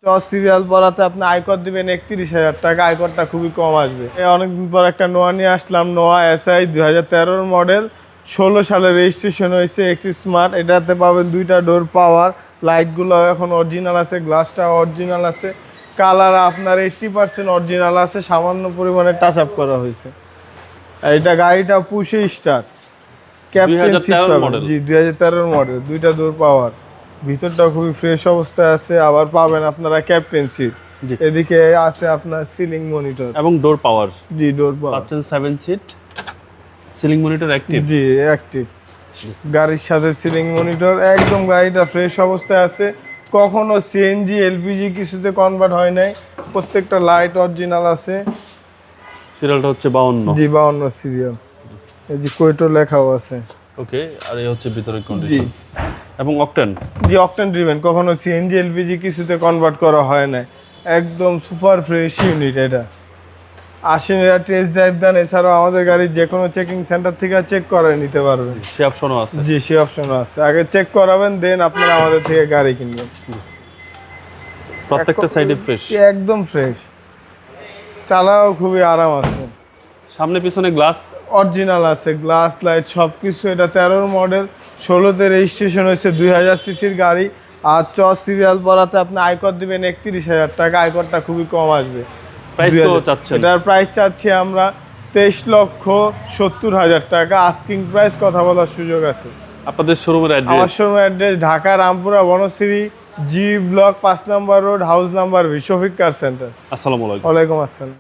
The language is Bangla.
সিরিয়াল পড়াতে আপনি আয়কর দিবেন ৩১,০০০ টাকা। আয়করটা খুবই কম আসবে। অনেকদিন পর একটা নোয়া নিয়ে আসলাম, নোয়া এসআই 2013 মডেল, 16 সালে রেজিস্ট্রেশন হয়েছে, এক্সি স্মার্ট। এটাতে পাবেন 2টা ডোর পাওয়ার, লাইটগুলো এখন অরিজিনাল আছে, গ্লাসটা অরিজিনাল আছে, কালার আপনার 80% অরিজিনাল আছে, সামান্য পরিমাণে টাচ আপ করা হয়েছে। এটা গাড়িটা পুশে স্টার্ট, ক্যাপ্টেন সিট পাবেন। জি 2013 মডেল, 2টা ডোর পাওয়ার, ভিতরটা খুবই ফ্রেশ অবস্থায় আছে। আবার পাবেন আপনারা ক্যাপ্টেন সিট, এদিকে আছে আপনার সিলিং মনিটর এবং ডোর পাওয়ার। জি ডোর পাওয়ার পাচ্ছেন 7 সিট, সিলিং মনিটর অ্যাক্টিভ। জি অ্যাক্টিভ, গাড়ির সাথে সিলিং মনিটর। একদম গাড়িটা ফ্রেশ অবস্থায় আছে, কখনো সিএনজি এলপিজি কিছুতে কনভার্ট হয় নাই, প্রত্যেকটা লাইট অরিজিনাল আছে। সিরিয়ালটা হচ্ছে 52। জি 52 সিরিয়াল, এই যে কোয়েটো লেখাও আছে। ওকে, আর এই হচ্ছে ভিতরের কন্ডিশন এবং অকটেন। জি অকটেন ড্রিভেন, কখনো সিএনজি এলপিজি কিছুতে কনভার্ট করা হয় না, একদম সুপার ফ্রেশ ইউনিট। এটা আসেন, এরা টেস্ট ড্রাইভ দেন, এছাড়াও আমাদের গাড়ি যে কোনো চেকিং সেন্টার থেকে চেক করে নিতে পারবেন। সে অপশনও আছে। জি সে অপশনও আছে, আগে চেক করাবেন, দেন আপনারা আমাদের থেকে গাড়ি কিনবেন। প্রত্যেকটা সাইডে ফ্রেশ, একদম ফ্রেশ, চালাও খুবই আরাম আছে। সামনে পিছনে গ্লাস অরিজিনাল আছে, গ্লাস লাইট সব কিছু। এটা 13 মডেল, 16তে রেজিস্ট্রেশন হয়েছে, 2000 সিসির গাড়ি। আর সিরিয়াল পড়াতে আপনি আয়কর দিবেন 31,০০০ টাকা। আয়করটা খুবই কম আসবে। প্রাইস কত চাচ্ছেন? এটার প্রাইস চাচ্ছি আমরা 23,70,000 টাকা। আস্কিং প্রাইস, কথা বলার সুযোগ আছে। আপনাদের শোরুমের অ্যাড্রেস? আমার শোরুমের address Dhaka Rampura Banasree, G block 5 number road, house number 20, Shafiq car centre. আসসালামু আলাইকুম। ওয়ালাইকুম আসসালাম।